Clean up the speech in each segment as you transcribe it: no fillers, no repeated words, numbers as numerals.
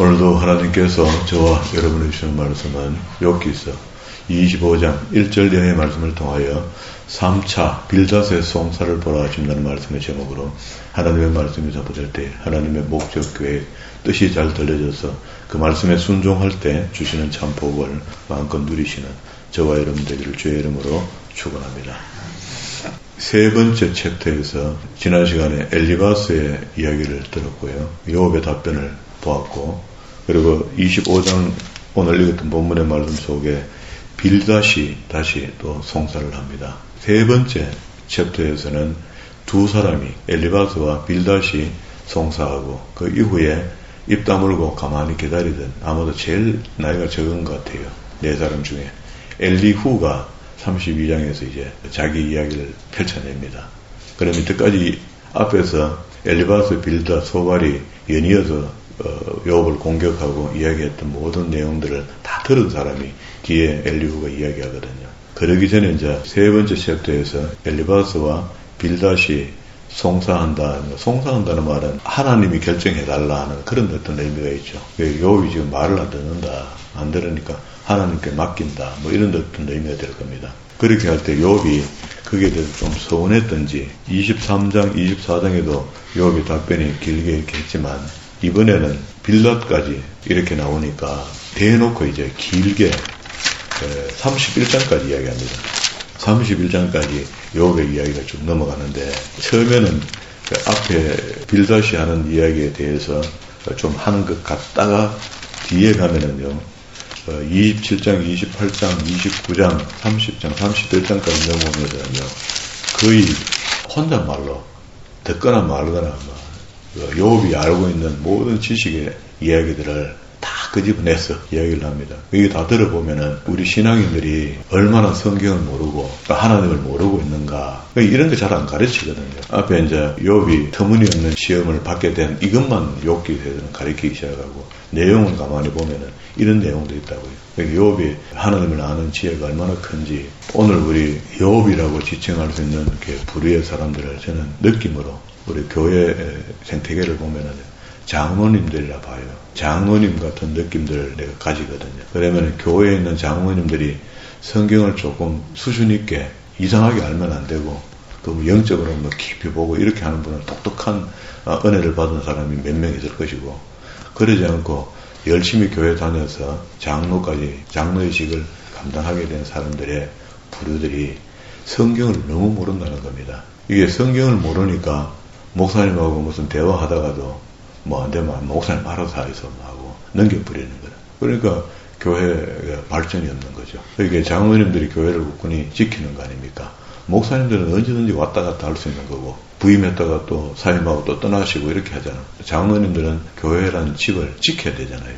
오늘도 하나님께서 저와 여러분을 주시는 말씀은 욥기서 25장 1절 내용의 말씀을 통하여 3차 빌닷의 송사를 보라 하신다는 말씀의 제목으로 하나님의 말씀이 접어질 때 하나님의 목적 계획 뜻이 잘 들려져서 그 말씀에 순종할 때 주시는 참 복을 마음껏 누리시는 저와 여러분 되기를 주의 이름으로 축원합니다. 세 번째 챕터에서 지난 시간에 엘리바스의 이야기를 들었고요. 욥의 답변을 보았고, 그리고 25장 오늘 읽었던 본문의 말씀 속에 빌닷이 다시 또 송사를 합니다. 세 번째 챕터에서는 두 사람이 엘리바스와 빌닷이 송사하고 그 이후에 입 다물고 가만히 기다리던 아마도 제일 나이가 적은 것 같아요. 네 사람 중에 엘리후가 32장에서 이제 자기 이야기를 펼쳐냅니다. 그럼 이때까지 앞에서 엘리바스, 빌닷, 소발이 연이어서 욥을 공격하고 이야기했던 모든 내용들을 다 들은 사람이 뒤에 엘리후가 이야기하거든요. 그러기 전에 이제 세 번째 챕터에서 엘리바스와 빌닷이 송사한다는 말은 하나님이 결정해달라 하는 그런 어떤 의미가 있죠. 욥이 지금 말을 안 듣는다, 안 들으니까 하나님께 맡긴다, 뭐 이런 어떤 의미가 될 겁니다. 그렇게 할 때 욥이 거기에 대해서 좀 서운했던지 23장, 24장에도 욥이 답변이 길게 이렇게 했지만 이번에는 빌닷까지 이렇게 나오니까 대놓고 이제 길게 31장까지 이야기합니다. 31장까지 욥의 이야기가 쭉 넘어가는데 처음에는 그 앞에 빌닷이 하는 이야기에 대해서 좀 하는 것 같다가 뒤에 가면은요 27장, 28장, 29장, 30장, 31장까지 넘어오면은요 거의 혼잣말로 듣거나 말거나 욥이 알고 있는 모든 지식의 이야기들을 다 끄집어내서 이야기를 합니다. 이게 다 들어보면은 우리 신앙인들이 얼마나 성경을 모르고 하나님을 모르고 있는가 이런 거 잘 안 가르치거든요. 앞에 이제 욥이 터무니없는 시험을 받게 된 이것만 욥기에서는 가르치기 시작하고 내용을 가만히 보면은 이런 내용도 있다고요. 욥이 하나님을 아는 지혜가 얼마나 큰지 오늘 우리 욥이라고 지칭할 수 있는 이렇게 부류의 사람들을 저는 느낌으로 우리 교회 생태계를 보면은 장로님들이라 봐요. 장로님 같은 느낌들을 내가 가지거든요. 그러면 교회에 있는 장로님들이 성경을 조금 수준 있게 이상하게 알면 안 되고 또 영적으로 뭐 깊이 보고 이렇게 하는 분은 독특한 은혜를 받은 사람이 몇 명 있을 것이고 그러지 않고 열심히 교회 다녀서 장로의 직을 감당하게 된 사람들의 부류들이 성경을 너무 모른다는 겁니다. 이게 성경을 모르니까 목사님하고 무슨 대화하다가도 뭐 안 되면 목사님 알아서 하셔서 하고 넘겨버리는 거예요. 그러니까 교회가 발전이 없는 거죠. 이게 장로님들이 교회를 굳건히 지키는 거 아닙니까? 목사님들은 언제든지 왔다 갔다 할 수 있는 거고 부임했다가 또 사임하고 또 떠나시고 이렇게 하잖아요. 장로님들은 교회라는 집을 지켜야 되잖아요.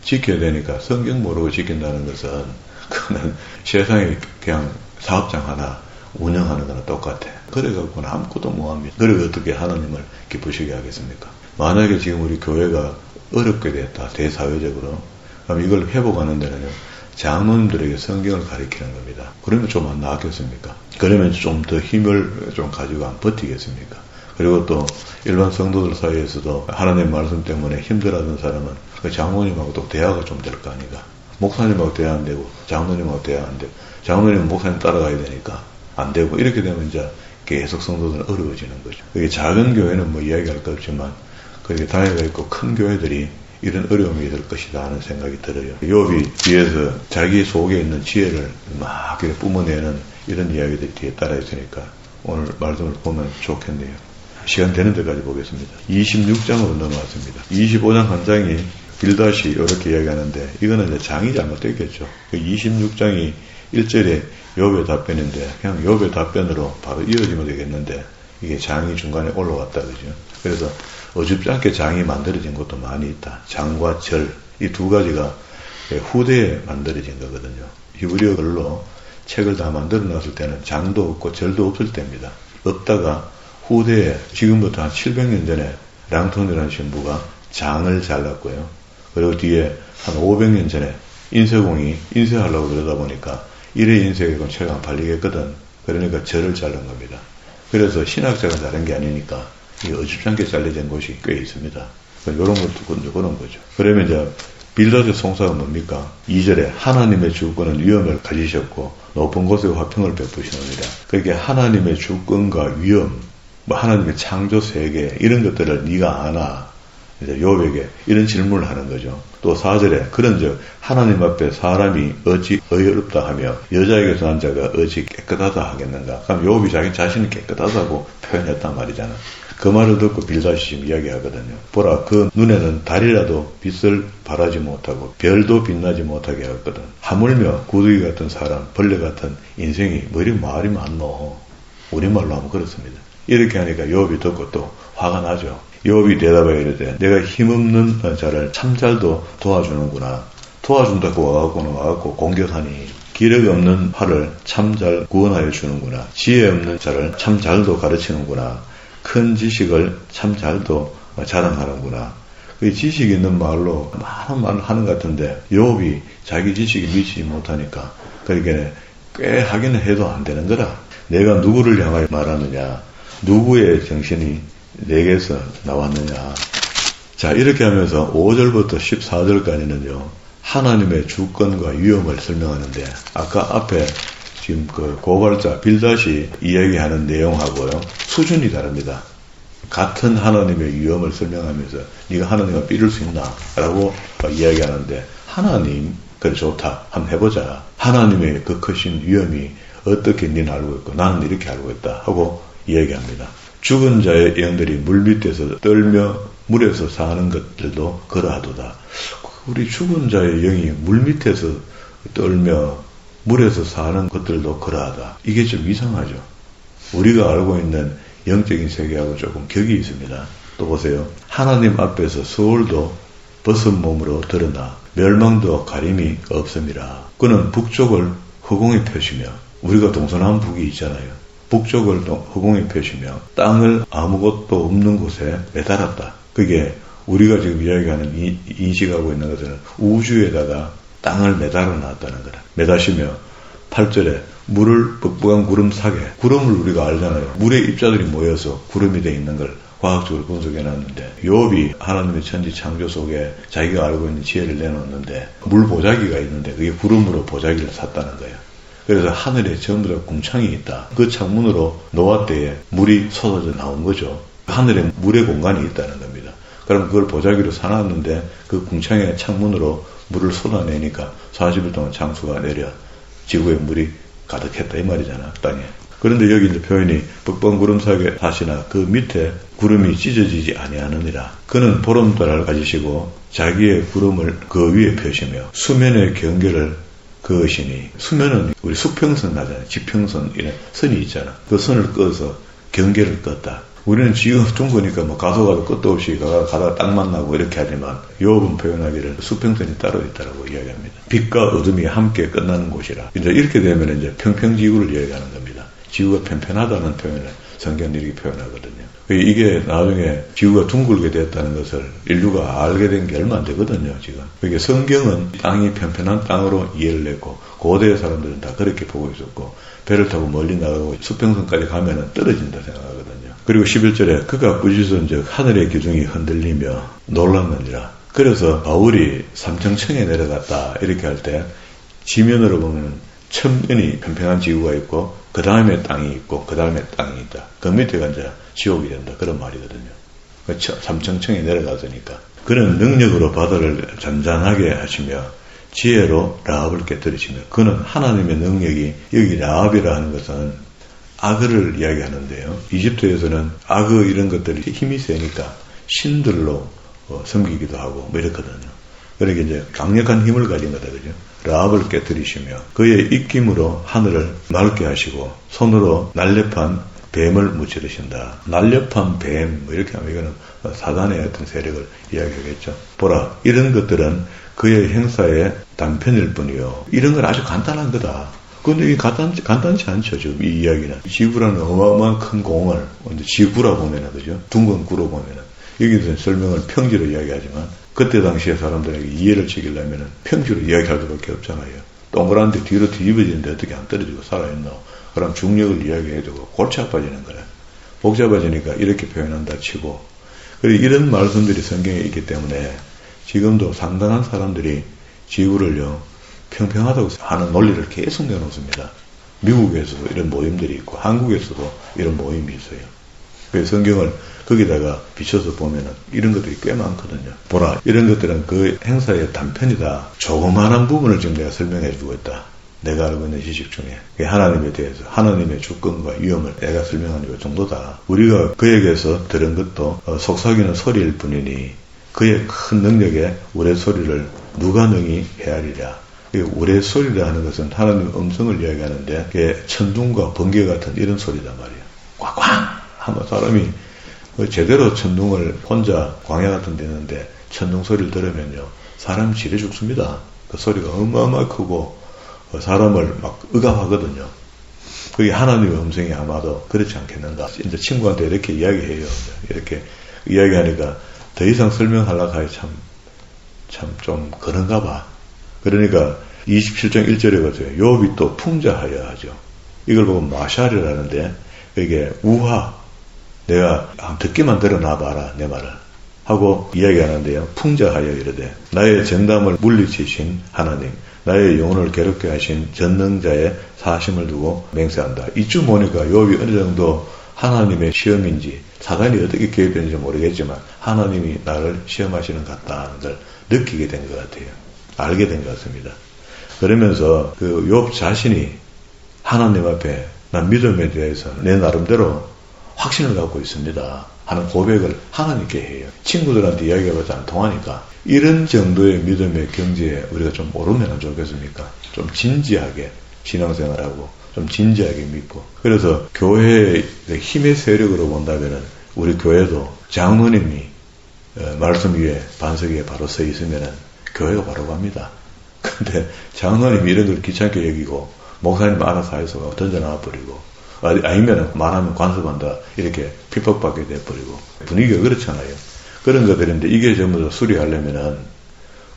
지켜야 되니까 성경 모르고 지킨다는 것은 그거는 세상에 그냥 사업장 하나 운영하는 거나 똑같아. 그래갖고는 아무것도 못합니다. 그래 어떻게 하나님을 기쁘시게 하겠습니까? 만약에 지금 우리 교회가 어렵게 됐다, 대사회적으로, 그럼 이걸 회복하는 데는요, 장로님들에게 성경을 가르치는 겁니다. 그러면 좀 안 나았겠습니까? 그러면 좀 더 힘을 좀 가지고 안 버티겠습니까? 그리고 또 일반 성도들 사이에서도 하나님의 말씀 때문에 힘들어하는 사람은 그 장로님하고 또 대화가 좀 될 거 아닌가? 목사님하고 대화 안 되고 장로님하고 대화 안 되고 장로님은 목사님 따라가야 되니까 안 되고 이렇게 되면 이제 계속 성도들은 어려워지는 거죠. 그게 작은 교회는 뭐 이야기할 거 없지만 그렇게 다해가 있고 큰 교회들이 이런 어려움이 있을 것이다 하는 생각이 들어요. 욥이 뒤에서 자기 속에 있는 지혜를 막 이렇게 뿜어내는 이런 이야기들이 뒤에 따라 있으니까 오늘 말씀을 보면 좋겠네요. 시간 되는 데까지 보겠습니다. 26장으로 넘어왔습니다. 25장 한 장이 빌닷이 이렇게 이야기하는데 이거는 이제 장이 잘못됐겠죠. 26장이 1절에 욥의 답변인데 그냥 욥의 답변으로 바로 이어지면 되겠는데 이게 장이 중간에 올라왔다 그죠. 그래서 어줍지 않게 장이 만들어진 것도 많이 있다. 장과 절 이 두 가지가 후대에 만들어진 거거든요. 히브리어 글로 책을 다 만들어 놨을 때는 장도 없고 절도 없을 때입니다. 없다가 후대에 지금부터 한 700년 전에 랑톤이라는 신부가 장을 잘랐고요. 그리고 뒤에 한 500년 전에 인쇄공이 인쇄하려고 그러다 보니까 이래 인쇄하고는 책 안 팔리겠거든. 그러니까 절을 자른 겁니다. 그래서 신학자가 다른 게 아니니까 이게 어줍지 않게 잘려진 곳이 꽤 있습니다. 이런 것도 그런 거죠. 그러면 이제 빌닷의 송사가 뭡니까? 2절에 하나님의 주권은 위엄을 가지셨고 높은 곳에 화평을 베푸시느니라. 그렇게 하나님의 주권과 위엄, 하나님의 창조 세계 이런 것들을 네가 아나? 이제 욥에게 이런 질문을 하는 거죠. 또 4절에 그런즉 하나님 앞에 사람이 어찌 의롭다 하며 여자에게서 난 자가 어찌 깨끗하다 하겠는가? 그럼 욥이 자기 자신이 깨끗하다고 표현했단 말이잖아. 그 말을 듣고 빌닷이 지금 이야기하거든요. 보라, 그 눈에는 달이라도 빛을 발하지 못하고 별도 빛나지 못하게 하거든. 하물며 구두기 같은 사람, 벌레 같은 인생이 뭐 이리 말이 많노. 우리말로 하면 그렇습니다. 이렇게 하니까 욥이 듣고 또 화가 나죠. 욥이 대답하여 이르되 내가 힘없는 자를 참잘도 도와주는구나. 도와준다고 와갖고 공격하니 기력 없는 팔을 참잘 구원하여 주는구나. 지혜 없는 자를 참잘도 가르치는구나. 큰 지식을 참잘도 자랑하는구나. 그 지식 있는 말로 많은 말을 하는 것 같은데 욥이 자기 지식이 미치지 못하니까 그러니까 꽤 하기는 해도 안 되는 거라. 내가 누구를 향하여 말하느냐. 누구의 정신이 내게서 나왔느냐. 자, 이렇게 하면서 5절부터 14절까지는요 하나님의 주권과 위엄을 설명하는데 아까 앞에 지금 그 고발자 빌닷이 이야기하는 내용하고요 수준이 다릅니다. 같은 하나님의 위엄을 설명하면서 네가 하나님을 삐를 수 있나? 라고 이야기하는데 하나님 그래 좋다. 한번 해보자. 하나님의 그 크신 위엄이 어떻게 니는 알고 있고 나는 이렇게 알고 있다 하고 이야기합니다. 죽은 자의 영들이 물밑에서 떨며 물에서 사는 것들도 그러하도다. 우리 죽은 자의 영이 물밑에서 떨며 물에서 사는 것들도 그러하다. 이게 좀 이상하죠. 우리가 알고 있는 영적인 세계하고 조금 격이 있습니다. 또 보세요. 하나님 앞에서 서울도 벗은 몸으로 드러나 멸망도 가림이 없음이라. 그는 북쪽을 허공에 펴시며 우리가 동서남 북이 있잖아요. 북쪽을 허공에 펴시며 땅을 아무것도 없는 곳에 매달았다. 그게 우리가 지금 이야기하는 인식하고 있는 것은 우주에다가 땅을 매달아 놨다는 거다. 매다시며 8절에 물을 뻑뻑한 구름 사계. 구름을 우리가 알잖아요. 물의 입자들이 모여서 구름이 되어 있는 걸 과학적으로 분석해 놨는데 욥이 하나님의 천지 창조 속에 자기가 알고 있는 지혜를 내놓는데 물 보자기가 있는데 그게 구름으로 보자기를 샀다는 거예요. 그래서 하늘에 전부 다 궁창이 있다. 그 창문으로 노아 때에 물이 쏟아져 나온 거죠. 하늘에 물의 공간이 있다는 겁니다. 그럼 그걸 보자기로 사놨는데 그 궁창의 창문으로 물을 쏟아내니까 40일 동안 장수가 내려 지구에 물이 가득했다 이 말이잖아. 땅에. 그런데 여기 이제 표현이 뻑뻑한 구름 사이에 사시나 그 밑에 구름이 찢어지지 아니하느니라. 그는 보름달을 가지시고 자기의 구름을 그 위에 펴시며 수면의 경계를 그것이니 수면은 우리 수평선 나잖아요. 지평선 이런 선이 있잖아. 그 선을 꺼서 경계를 껐다. 우리는 지금 둥그니까 뭐 가도 끝도 없이 가다가 딱 만나고 이렇게 하지만 욥은 표현하기를 수평선이 따로 있다라고 이야기합니다. 빛과 어둠이 함께 끝나는 곳이라. 이제 이렇게 되면 이제 평평지구를 이야기하는 겁니다. 지구가 편편하다는 표현을 성경은 이렇게 표현하거든요. 이게 나중에 지구가 둥글게 됐다는 것을 인류가 알게 된 게 얼마 안 되거든요, 지금. 그러니까 성경은 땅이 편편한 땅으로 이해를 했고, 고대의 사람들은 다 그렇게 보고 있었고, 배를 타고 멀리 나가고 수평선까지 가면은 떨어진다 생각하거든요. 그리고 11절에 그가 꾸짖은즉 하늘의 기둥이 흔들리며 놀랐느니라. 그래서 바울이 삼청청에 내려갔다 이렇게 할 때 지면으로 보면 천면이 평평한 지구가 있고 그 다음에 땅이 있고 그 다음에 땅이 있다. 그 밑에가 이제 지옥이 된다. 그런 말이거든요. 삼청청에 내려갔으니까. 그는 능력으로 바다를 잔잔하게 하시며 지혜로 라합을 깨뜨리시며 그는 하나님의 능력이 여기 라합이라 하는 것은 악어를 이야기하는데요. 이집트에서는 악어 이런 것들이 힘이 세니까 신들로 섬기기도 하고 뭐 이렇거든요. 그러니까 이제 강력한 힘을 가진 거다. 그죠? 라합을 깨뜨리시며 그의 입김으로 하늘을 맑게 하시고 손으로 날렵한 뱀을 무찌르신다. 날렵한 뱀 뭐 이렇게 하면 이거는 사단의 어떤 세력을 이야기하겠죠. 보라 이런 것들은 그의 행사의 단편일 뿐이요. 이런 건 아주 간단한 거다. 그런데 이게 간단치 않죠. 지금 이 이야기는. 지구라는 어마어마한 큰 공을 지구라 보면은 그죠? 둥근 구로 보면은 여기서 설명을 평지로 이야기하지만 그때 당시에 사람들에게 이해를 시키려면은 평지로 이야기할 수밖에 없잖아요. 동그란데 뒤로 뒤집어지는데 어떻게 안 떨어지고 살아있노? 그럼 중력을 이야기해두고 골치 아파지는 거래. 복잡해지니까 이렇게 표현한다 치고 그리고 이런 말씀들이 성경에 있기 때문에 지금도 상당한 사람들이 지구를요, 평평하다고 하는 논리를 계속 내놓습니다. 미국에서도 이런 모임들이 있고, 한국에서도 이런 모임이 있어요. 그래서 성경을 거기다가 비춰서 보면은 이런 것들이 꽤 많거든요. 보라, 이런 것들은 그 행사의 단편이다. 조그마한 부분을 지금 내가 설명해 주고 있다. 내가 알고 있는 지식 중에 하나님에 대해서 하나님의 주권과 위엄을 내가 설명하는 것 정도다. 우리가 그에게서 들은 것도 속삭이는 소리일 뿐이니 그의 큰 능력에 우레소리를 누가 능히 헤아리랴. 우레소리라 하는 것은 하나님의 음성을 이야기하는데 그게 천둥과 번개 같은 이런 소리단 말이에요. 꽉꽉 하면 사람이 제대로 천둥을 혼자 광야 같은 데 있는데 천둥 소리를 들으면요, 사람이 지려 죽습니다. 그 소리가 어마어마하게 크고 사람을 막 억압하거든요. 그게 하나님의 음성이 아마도 그렇지 않겠는가. 이제 친구한테 이렇게 이야기해요. 이렇게 이야기하니까 더 이상 설명하려고 하기 참 좀 그런가 봐. 그러니까 27장 1절에 가서요, 욥이 또 풍자하여 하죠. 이걸 보고 마샬이라는데 이게 우화, 내가 듣기만 들어놔봐라 내 말을 하고 이야기하는데요, 풍자하여 이르되 나의 정담을 물리치신 하나님, 나의 영혼을 괴롭게 하신 전능자의 사심을 두고 맹세한다. 이쯤 보니까 욥이 어느 정도 하나님의 시험인지 사단이 어떻게 개입했는지 모르겠지만 하나님이 나를 시험하시는 것 같다는 걸 느끼게 된 것 같아요. 알게 된 것 같습니다. 그러면서 그 욥 자신이 하나님 앞에 난 믿음에 대해서 내 나름대로 확신을 갖고 있습니다 하는 고백을 하나님께 해요. 친구들한테 이야기해봤자 안 통하니까. 이런 정도의 믿음의 경지에 우리가 좀 오르면 좋겠습니까? 좀 진지하게 신앙생활하고 좀 진지하게 믿고. 그래서 교회의 힘의 세력으로 본다면은 우리 교회도 장로님이 말씀 위에 반석 위에 바로 서 있으면은 교회가 바로 갑니다. 근데 장로님이 이런 걸 귀찮게 여기고 목사님 알아서 해서 던져놔 버리고 아니면 말하면 관습한다 이렇게 핍박받게 돼버리고 분위기가 그렇잖아요. 그런 것들인데 이게 전부 다 수리하려면은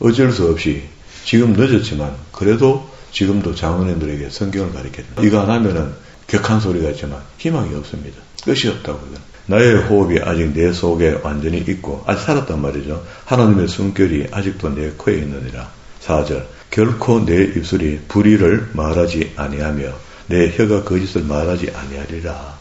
어쩔 수 없이 지금 늦었지만 그래도 지금도 장로님들에게 성경을 가르쳐야 된다. 이거 안 하면은 격한 소리가 있지만 희망이 없습니다. 끝이 없다고. 나의 호흡이 아직 내 속에 완전히 있고 아직 살았단 말이죠. 하나님의 숨결이 아직도 내 코에 있느니라. 4절 결코 내 입술이 불의를 말하지 아니하며 내 혀가 거짓을 말하지 아니하리라.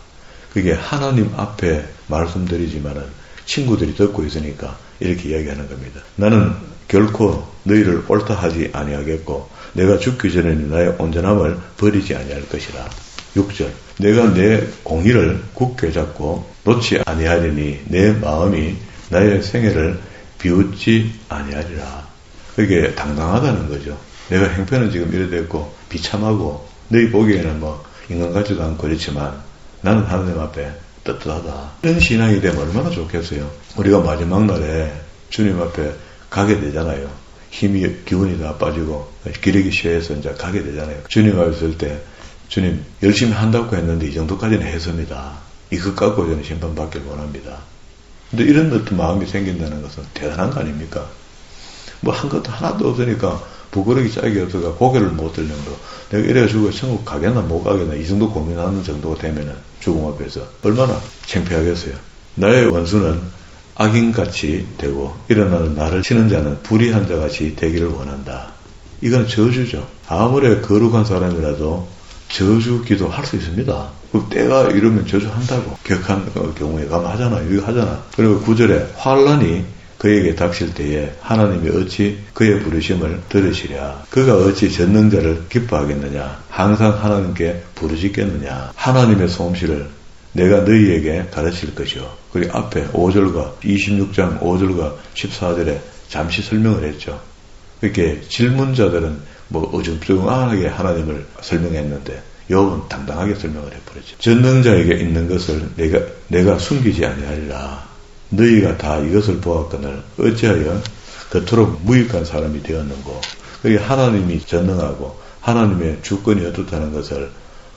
그게 하나님 앞에 말씀드리지만은 친구들이 듣고 있으니까 이렇게 이야기하는 겁니다. 나는 결코 너희를 옳다 하지 아니하겠고 내가 죽기 전에는 나의 온전함을 버리지 아니할 것이라. 6절 내가 내 공의를 굳게 잡고 놓지 아니하리니 내 마음이 나의 생애를 비웃지 아니하리라. 그게 당당하다는 거죠. 내가 형편은 지금 이래 됐고 비참하고 너희 보기에는 뭐 인간 같지도 않고 그렇지만 나는 하나님 앞에 떳떳하다. 이런 신앙이 되면 얼마나 좋겠어요. 우리가 마지막 날에 주님 앞에 가게 되잖아요. 힘이 기운이 다 빠지고 기력이 쇠해서 이제 가게 되잖아요. 주님 앞에 있을 때 주님 열심히 한다고 했는데 이 정도까지는 했습니다. 이것 갖고 저는 심판받길 원합니다. 근데 이런 어떤 마음이 생긴다는 것은 대단한 거 아닙니까? 뭐 한 것도 하나도 없으니까 부끄러기 짝이 없어가 고개를 못 들 정도. 내가 이래가지고 천국 가겠나 못 가겠나 이 정도 고민하는 정도가 되면은 죽음 앞에서 얼마나 창피하겠어요. 나의 원수는 악인같이 되고 일어나는 나를 치는 자는 불의한 자같이 되기를 원한다. 이건 저주죠. 아무리 거룩한 사람이라도 저주 기도할 수 있습니다. 그 때가 이러면 저주한다고. 격한 경우에 가면 하잖아. 이거 하잖아. 그리고 9절에 환란이 그에게 닥칠 때에 하나님이 어찌 그의 부르심을 들으시랴. 그가 어찌 전능자를 기뻐하겠느냐. 항상 하나님께 부르짖겠느냐. 하나님의 솜씨를 내가 너희에게 가르칠 것이요. 그리고 앞에 5절과 26장 5절과 14절에 잠시 설명을 했죠. 이렇게 질문자들은 뭐 어중쩡하게 하나님을 설명했는데 욥은 당당하게 설명을 해버렸죠. 전능자에게 있는 것을 내가 숨기지 아니하리라. 너희가 다 이것을 보았거늘 어찌하여 그토록 무익한 사람이 되었는고. 그게 하나님이 전능하고 하나님의 주권이 어떻다는 것을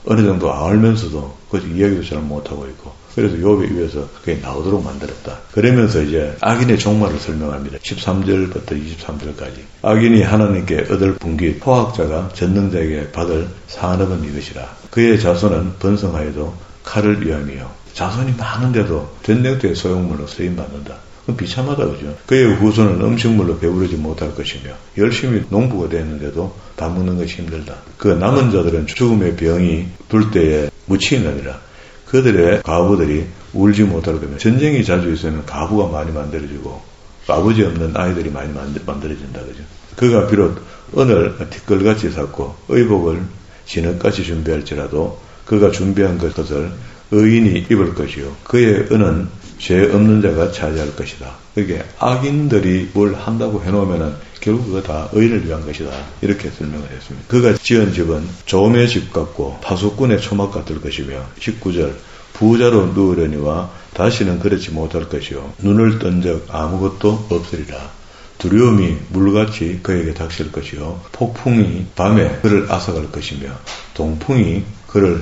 어느 정도 알면서도 그것이 이야기도 잘 못하고 있고, 그래서 욥의 입에서 그게 나오도록 만들었다. 그러면서 이제 악인의 종말을 설명합니다. 13절부터 23절까지. 악인이 하나님께 얻을 분깃, 포악자가 전능자에게 받을 산업은 이것이라. 그의 자손은 번성하여도 칼을 위함이요. 자손이 많은데도 전쟁터의 소용물로 쓰임받는다. 그건 비참하다, 그죠? 그의 후손은 음식물로 배부르지 못할 것이며 열심히 농부가 됐는데도 밥 먹는 것이 힘들다. 그 남은 자들은 죽음의 병이 둘 때에 묻히느니라. 그들의 과부들이 울지 못할 거면 전쟁이 자주 있으면 과부가 많이 만들어지고 아버지 없는 아이들이 많이 만들어진다, 그죠? 그가 비록 은을 티끌같이 샀고 의복을 진흙같이 준비할지라도 그가 준비한 것을 의인이 입을 것이요 그의 은은 죄 없는 자가 차지할 것이다. 그게 악인들이 뭘 한다고 해놓으면은 결국 그거 다 의인을 위한 것이다. 이렇게 설명을 했습니다. 그가 지은 집은 조음의 집 같고 파수꾼의 초막 같을 것이며 19절 부자로 누우려니와 다시는 그렇지 못할 것이요 눈을 뜬 적 아무것도 없으리라. 두려움이 물같이 그에게 닥칠 것이요 폭풍이 밤에 그를 앗아갈 것이며 동풍이 그를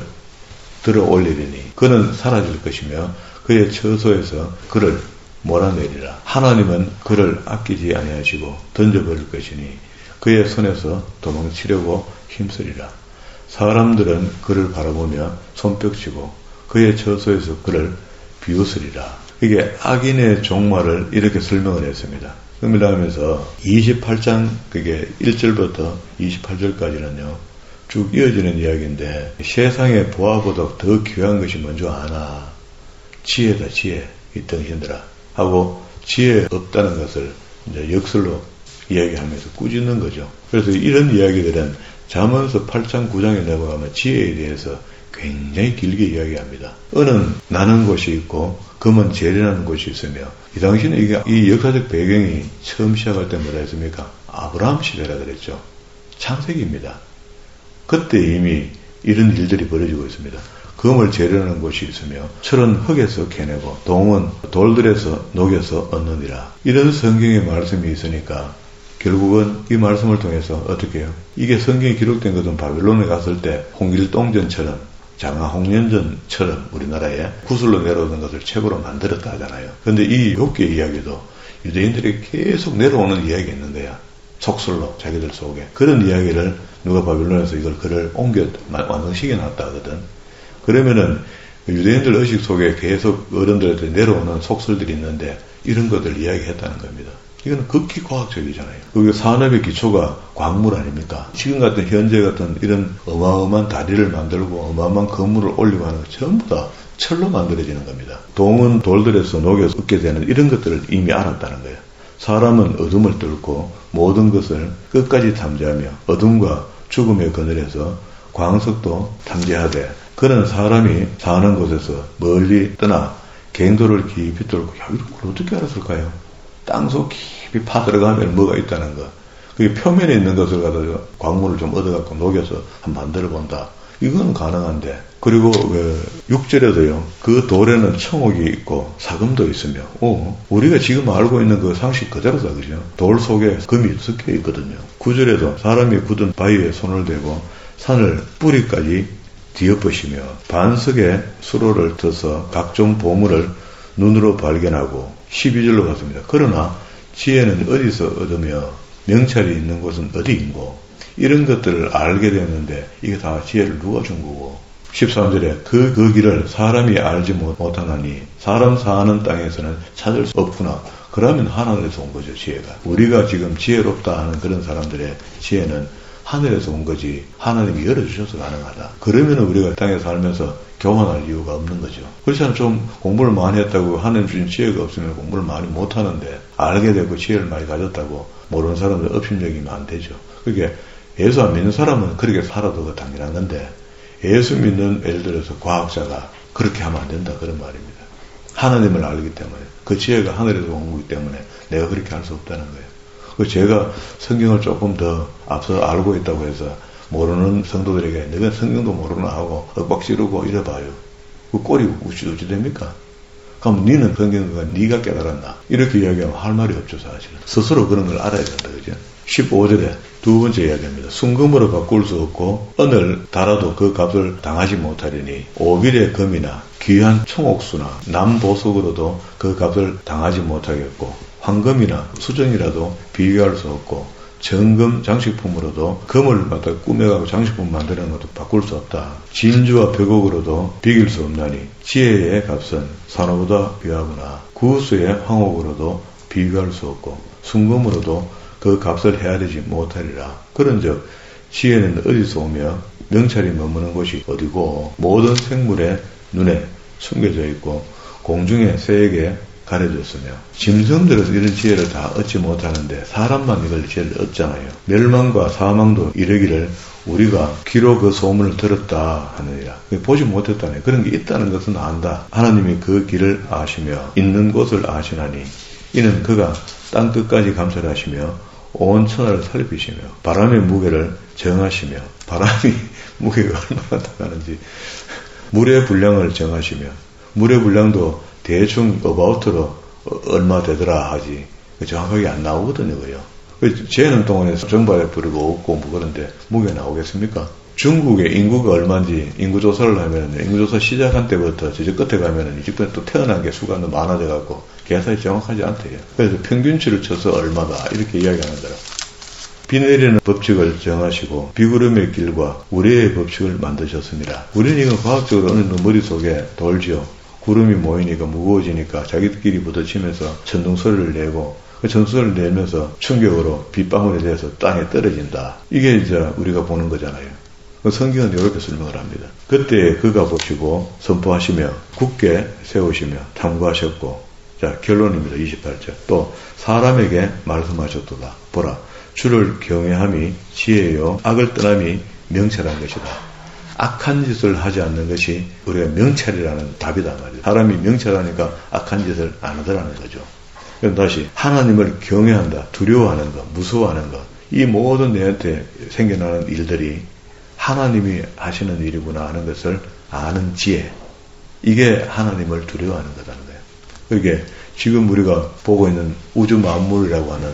들어 올리리니 그는 사라질 것이며 그의 처소에서 그를 몰아내리라. 하나님은 그를 아끼지 아니하시고 던져버릴 것이니 그의 손에서 도망치려고 힘쓰리라. 사람들은 그를 바라보며 손뼉치고 그의 처소에서 그를 비웃으리라. 이게 악인의 종말을 이렇게 설명을 했습니다. 그러면서 28장 그게 1절부터 28절까지는요. 쭉 이어지는 이야기인데 세상의 보화보다 더 귀한 것이 뭔지 아나? 지혜다, 지혜. 이 당신들아. 하고 지혜 없다는 것을 이제 역설로 이야기하면서 꾸짖는 거죠. 그래서 이런 이야기들은 잠언서 8장 9장에 넘어가면 지혜에 대해서 굉장히 길게 이야기합니다. 은은 나는 곳이 있고 금은 재련하는 곳이 있으며 이 당시는 이게 이 역사적 배경이 처음 시작할 때 뭐라 했습니까? 아브라함 시대라 그랬죠. 창세기입니다. 그때 이미 이런 일들이 벌어지고 있습니다. 금을 재련하는 곳이 있으며 철은 흙에서 캐내고 동은 돌들에서 녹여서 얻느니라. 이런 성경의 말씀이 있으니까 결국은 이 말씀을 통해서 어떻게 해요? 이게 성경에 기록된 것은 바벨론에 갔을 때 홍길동전처럼 장하홍련전처럼 우리나라에 구슬로 내려오는 것을 책으로 만들었다 하잖아요. 그런데 이 욥기의 이야기도 유대인들이 계속 내려오는 이야기가 있는 거야. 속설로 자기들 속에. 그런 이야기를 누가 바벨론에서 이걸 글을 옮겨 완성시켜 놨다 하거든. 그러면은 유대인들 의식 속에 계속 어른들한테 내려오는 속설들이 있는데 이런 것들 이야기했다는 겁니다. 이건 극히 과학적이잖아요. 그리고 산업의 기초가 광물 아닙니까? 지금 같은 현재 같은 이런 어마어마한 다리를 만들고 어마어마한 건물을 올리고 하는 거 전부 다 철로 만들어지는 겁니다. 동은 돌들에서 녹여서 얻게 되는 이런 것들을 이미 알았다는 거예요. 사람은 어둠을 뚫고 모든 것을 끝까지 탐지하며 어둠과 죽음의 그늘에서 광석도 탐지하되 그는 사람이 사는 곳에서 멀리 떠나 갱도를 깊이 뚫고 이런 걸 어떻게 알았을까요? 땅속 깊이 파들어가면 뭐가 있다는 거. 그게 표면에 있는 것을 갖다가 광물을 좀 얻어갖고 녹여서 한번 만들어 본다. 이건 가능한데. 그리고 6절에도요. 그 돌에는 청옥이 있고 사금도 있으며 우리가 지금 알고 있는 그 상식 그대로다. 그죠? 돌 속에 금이 섞여 있거든요. 9절에도 사람이 굳은 바위에 손을 대고 산을 뿌리까지 뒤엎으시며 반석에 수로를 떠서 각종 보물을 눈으로 발견하고 12절로 갔습니다. 그러나 지혜는 어디서 얻으며 명찰이 있는 곳은 어디인고 이런 것들을 알게 되었는데 이게 다 지혜를 누가 준 거고 13절에 그 길을 사람이 알지 못하나니 사람 사는 땅에서는 찾을 수 없구나. 그러면 하늘에서 온 거죠. 지혜가. 우리가 지금 지혜롭다 하는 그런 사람들의 지혜는 하늘에서 온 거지 하나님이 열어주셔서 가능하다. 그러면 우리가 땅에 살면서 교만할 이유가 없는 거죠. 그렇잖아요. 좀 공부를 많이 했다고 하나님 주신 지혜가 없으면 공부를 많이 못하는데 알게 되고 지혜를 많이 가졌다고 모르는 사람들 업신여기면 안 되죠. 그게 예수 안 믿는 사람은 그렇게 살아도 당연한 건데 예수 믿는 예를 들어서 과학자가 그렇게 하면 안 된다 그런 말입니다. 하나님을 알기 때문에 그 지혜가 하늘에서 온 거기 때문에 내가 그렇게 할 수 없다는 거예요. 제가 성경을 조금 더 앞서 알고 있다고 해서 모르는 성도들에게 내가 성경도 모르나 하고 윽박 지르고 이래봐요. 그 꼴이 어찌 됩니까? 그럼 니는 성경을 네가 깨달았나? 이렇게 이야기하면 할 말이 없죠 사실은. 스스로 그런 걸 알아야 된다. 그죠? 15절에 두 번째 이야기입니다. 순금으로 바꿀 수 없고 은을 달아도 그 값을 당하지 못하리니 오빌의 금이나 귀한 청옥수나 남보석으로도 그 값을 당하지 못하겠고 황금이나 수정이라도 비교할 수 없고 정금 장식품으로도 금을 갖다 꾸며가고 장식품 만드는 것도 바꿀 수 없다. 진주와 벽옥으로도 비길 수 없나니 지혜의 값은 산호보다 귀하구나. 구수의 황옥으로도 비교할 수 없고 순금으로도 그 값을 헤아리지 못하리라. 그런즉 지혜는 어디서 오며 명찰이 머무는 곳이 어디고 모든 생물의 눈에 숨겨져 있고 공중의 새에게 가려졌으며 짐승들은 이런 지혜를 다 얻지 못하는데 사람만 이걸 지혜를 얻잖아요. 멸망과 사망도 이르기를 우리가 귀로 그 소문을 들었다 하느니라. 보지 못했다네. 그런 게 있다는 것은 안다. 하나님이 그 길을 아시며 있는 곳을 아시나니 이는 그가 땅 끝까지 감찰하시며 온 천하를 살피시며 바람의 무게를 정하시며 바람이 무게가 얼마나 나가는지 물의 분량을 정하시며 물의 분량도 대충 어바웃으로 얼마 되더라 하지 정확하게 안 나오거든요. 재는 동안에서 정발에 뿌리고 없고 뭐 그런데 무게 나오겠습니까? 중국의 인구가 얼마인지 인구조사를 하면 인구조사 시작한 때부터 저 끝에 가면은 이집트에 또 태어난 게 수가 너무 많아져 갖고 계산이 정확하지 않대요. 그래서 평균치를 쳐서 얼마다 이렇게 이야기하는 거라. 비 내리는 법칙을 정하시고 비구름의 길과 우레의 법칙을 만드셨습니다. 우리는 이건 과학적으로 어느 정도 머릿속에 돌지요. 구름이 모이니까 무거워지니까 자기들끼리 부딪히면서 천둥 소리를 내고 그 천둥 소리를 내면서 충격으로 빗방울에 대해서 땅에 떨어진다. 이게 이제 우리가 보는 거잖아요. 성경은 이렇게 설명을 합니다. 그때 그가 보시고 선포하시며 굳게 세우시며 탐구하셨고 자 결론입니다. 28절 또 사람에게 말씀하셨도다. 보라 주를 경외함이 지혜요 악을 떠남이 명철한 것이다. 악한 짓을 하지 않는 것이 우리가 명찰이라는 답이다 말이에요. 사람이 명찰하니까 악한 짓을 안 하더라는 거죠. 그럼 다시 하나님을 경외한다. 두려워하는 것, 무서워하는 것. 이 모든 내한테 생겨나는 일들이 하나님이 하시는 일이구나 하는 것을 아는 지혜. 이게 하나님을 두려워하는 거라는 거예요. 그게 지금 우리가 보고 있는 우주 만물이라고 하는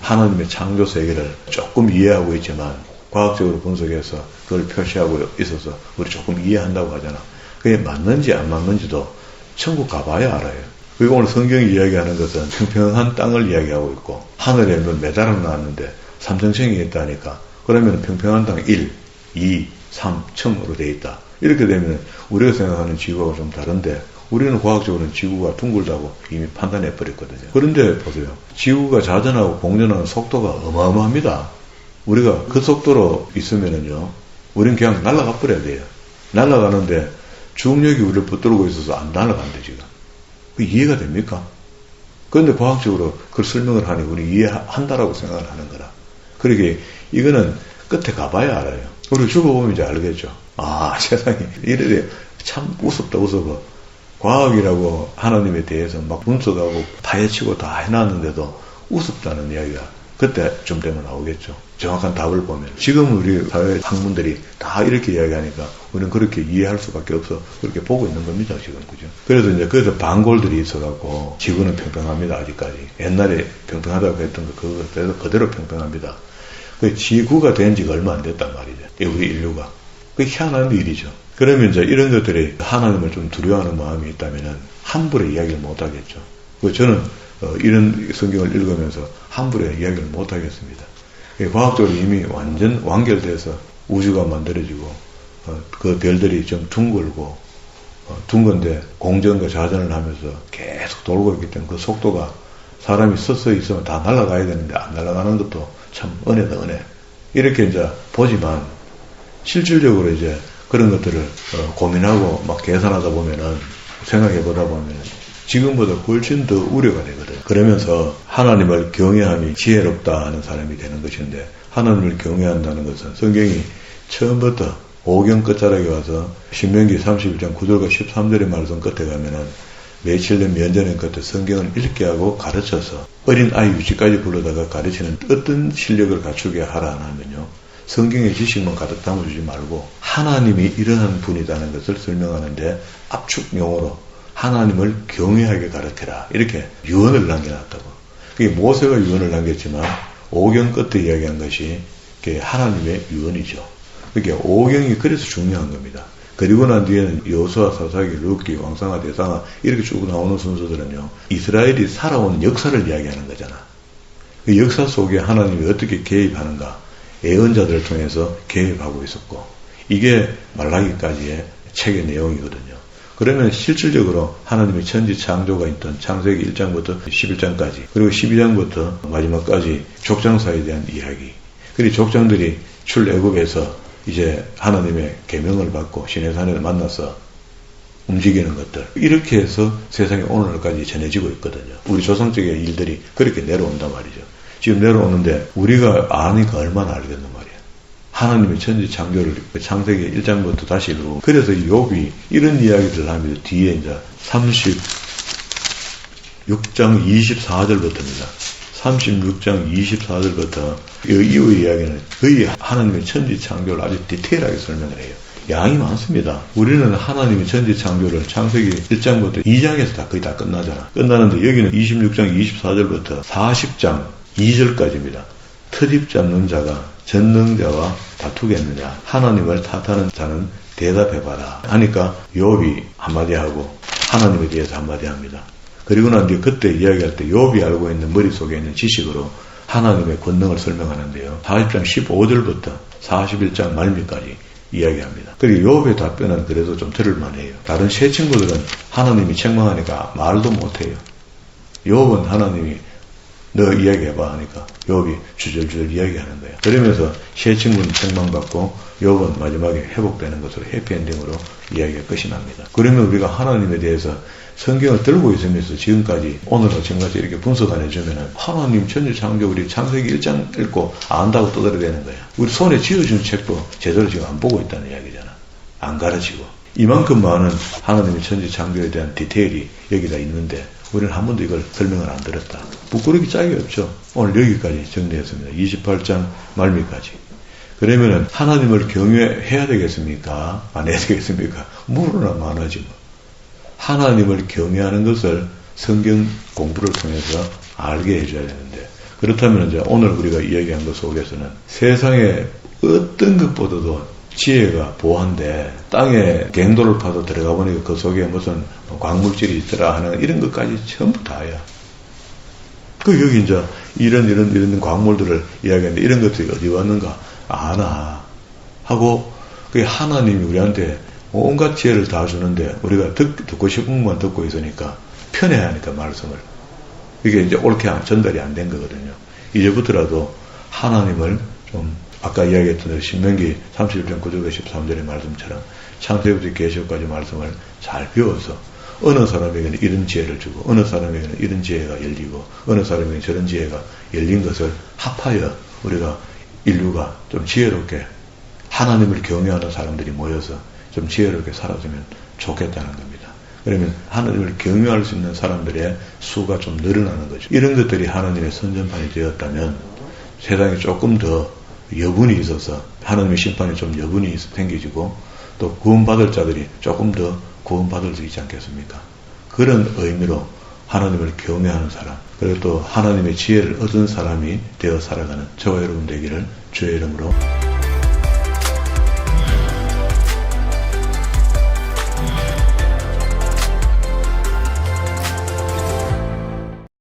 하나님의 창조 세계를 조금 이해하고 있지만 과학적으로 분석해서 그걸 표시하고 있어서 우리 조금 이해한다고 하잖아. 그게 맞는지 안 맞는지도 천국 가봐야 알아요. 그리고 오늘 성경이 이야기하는 것은 평평한 땅을 이야기하고 있고 하늘에 매달아 놨는데 삼층층이 있다니까 그러면 평평한 땅 1, 2, 3층으로 되어 있다. 이렇게 되면 우리가 생각하는 지구가 좀 다른데 우리는 과학적으로는 지구가 둥글다고 이미 판단해 버렸거든요. 그런데 보세요. 지구가 자전하고 공전하는 속도가 어마어마합니다. 우리가 그 속도로 있으면은요, 우리는 그냥 날아가 버려야 돼요. 날아가는데 중력이 우리를 붙들고 있어서 안 날아간대, 지금. 그 이해가 됩니까? 그런데 과학적으로 그걸 설명을 하니 우리 이해한다라고 생각을 하는 거라. 그러게 이거는 끝에 가봐야 알아요. 우리 죽어보면 이제 알겠죠. 아, 세상에 이래 참 우습다, 우습어. 과학이라고 하나님에 대해서 막 분석하고 파헤치고 다 해놨는데도 우습다는 이야기가 그때쯤 되면 나오겠죠. 정확한 답을 보면. 지금 우리 사회 학문들이 다 이렇게 이야기하니까 우리는 그렇게 이해할 수밖에 없어. 그렇게 보고 있는 겁니다, 지금. 그죠? 그래서 반골들이 있어갖고 지구는 평평합니다, 아직까지. 옛날에 평평하다고 했던 거 그거 그대로 평평합니다. 그 지구가 된 지가 얼마 안 됐단 말이죠. 우리 인류가. 그게 희한한 일이죠. 그러면 이제 이런 것들이 하나님을 좀 두려워하는 마음이 있다면은 함부로 이야기를 못 하겠죠. 저는 이런 성경을 읽으면서 함부로 이야기를 못 하겠습니다. 과학적으로 이미 완전 완결돼서 우주가 만들어지고 그 별들이 좀 둥글고 둥근데 공전과 자전을 하면서 계속 돌고 있기 때문에 그 속도가 사람이 서서히 있으면 다 날아가야 되는데 안 날아가는 것도 참 은혜다, 은혜. 이렇게 이제 보지만 실질적으로 이제 그런 것들을 고민하고 막 계산하다 보면은 생각해 보다 보면은 지금보다 훨씬 더 우려가 되거든. 그러면서 하나님을 경외함이 지혜롭다 하는 사람이 되는 것인데 하나님을 경외한다는 것은 성경이 처음부터 5경 끝자락에 와서 신명기 31장 9절과 13절의 말씀 끝에 가면은 며칠 된 면전의 끝에 성경을 읽게 하고 가르쳐서 어린 아이 유치까지 불러다가 가르치는 어떤 실력을 갖추게 하라 하면요. 성경의 지식만 가득 담아주지 말고 하나님이 이러한 분이라는 것을 설명하는데 압축용어로 하나님을 경외하게 가르쳐라. 이렇게 유언을 남겨놨다고. 그게 모세가 유언을 남겼지만 오경 끝에 이야기한 것이 하나님의 유언이죠. 그게 오경이 그래서 중요한 겁니다. 그리고 난 뒤에는 여호수아, 사사기, 룻기, 왕상하, 대상하 이렇게 쭉 나오는 순서들은요. 이스라엘이 살아온 역사를 이야기하는 거잖아. 그 역사 속에 하나님이 어떻게 개입하는가, 예언자들을 통해서 개입하고 있었고, 이게 말라기까지의 책의 내용이거든요. 그러면 실질적으로 하나님의 천지 창조가 있던 창세기 1장부터 11장까지, 그리고 12장부터 마지막까지 족장사에 대한 이야기, 그리고 족장들이 출애굽에서 이제 하나님의 계명을 받고 시내산을 만나서 움직이는 것들, 이렇게 해서 세상에 오늘날까지 전해지고 있거든요. 우리 조상적인 일들이 그렇게 내려온단 말이죠. 지금 내려오는데 우리가 아니까 얼마나 알겠단 말이에요. 하나님의 천지 창조를 창세기 1장부터 다시 읽고, 그래서 욥이 이런 이야기들을 하면서 뒤에 이제 36장 24절부터입니다. 36장 24절부터 이후 이야기는 거의 하나님의 천지 창조를 아주 디테일하게 설명을 해요. 양이 많습니다. 우리는 하나님의 천지 창조를 창세기 1장부터 2장에서 거의 다 끝나잖아. 끝나는데 여기는 26장 24절부터 40장 2절까지입니다. 트집 잡는 자가 전능자와 다투겠느냐, 하나님을 탓하는 자는 대답해봐라 하니까 욥이 한마디 하고 하나님에 대해서 한마디 합니다. 그리고 난 뒤에 그때 이야기할 때 욥이 알고 있는 머릿속에 있는 지식으로 하나님의 권능을 설명하는데요. 40장 15절부터 41장 말미까지 이야기합니다. 그리고 욥의 답변은 그래도 좀 들을만해요. 다른 세 친구들은 하나님이 책망하니까 말도 못해요. 욥은 하나님이 너 이야기해봐 하니까 욥이 주절주절 이야기하는 거예요. 그러면서 세 친구는 책망받고 욥은 마지막에 회복되는 것으로 해피엔딩으로 이야기가 끝이 납니다. 그러면 우리가 하나님에 대해서 성경을 들고 있으면서 지금까지 오늘과 지금까지 이렇게 분석해주면 하나님 천지 창조 우리 창세기 1장 읽고 안다고 떠들어대는 거야. 우리 손에 쥐어준 책도 제대로 지금 안 보고 있다는 이야기잖아. 안 가르치고. 이만큼 많은 하나님의 천지 창조에 대한 디테일이 여기다 있는데 우리는 한 번도 이걸 설명을 안 들었다. 부끄러기 짝이 없죠. 오늘 여기까지 정리했습니다. 28장 말미까지. 그러면은 하나님을 경외해야 되겠습니까? 안 해야 되겠습니까? 물으나 마나지 뭐. 하나님을 경외하는 것을 성경 공부를 통해서 알게 해줘야 되는데, 그렇다면 이제 오늘 우리가 이야기한 것 속에서는 세상에 어떤 것보다도 지혜가 보한데 땅에 갱도를 파도 들어가 보니까 그 속에 무슨 광물질이 있더라 하는 이런 것까지 전부 다야. 그 여기 이제 이런 광물들을 이야기하는데 이런 것들이 어디 왔는가 아나 하고, 그 하나님이 우리한테 온갖 지혜를 다 주는데 우리가 듣고 싶은 것만 듣고 있으니까 편해야 하니까 말씀을. 이게 이제 옳게 전달이 안 된 거거든요. 이제부터라도 하나님을 좀 아까 이야기했던 대로 신명기 31장 9절과 13절의 말씀처럼 창세기부터 계시록까지 말씀을 잘 배워서 어느 사람에게는 이런 지혜를 주고 어느 사람에게는 이런 지혜가 열리고 어느 사람에게는 저런 지혜가 열린 것을 합하여 우리가 인류가 좀 지혜롭게 하나님을 경외하는 사람들이 모여서 좀 지혜롭게 살아주면 좋겠다는 겁니다. 그러면 하나님을 경외할 수 있는 사람들의 수가 좀 늘어나는 거죠. 이런 것들이 하나님의 선전판이 되었다면 세상에 조금 더 여분이 있어서 하나님의 심판에 좀 여분이 생기지고 또 구원받을 자들이 조금 더 구원받을 수 있지 않겠습니까? 그런 의미로 하나님을 경외하는 사람, 그리고 또 하나님의 지혜를 얻은 사람이 되어 살아가는 저와 여러분 되기를 주의 이름으로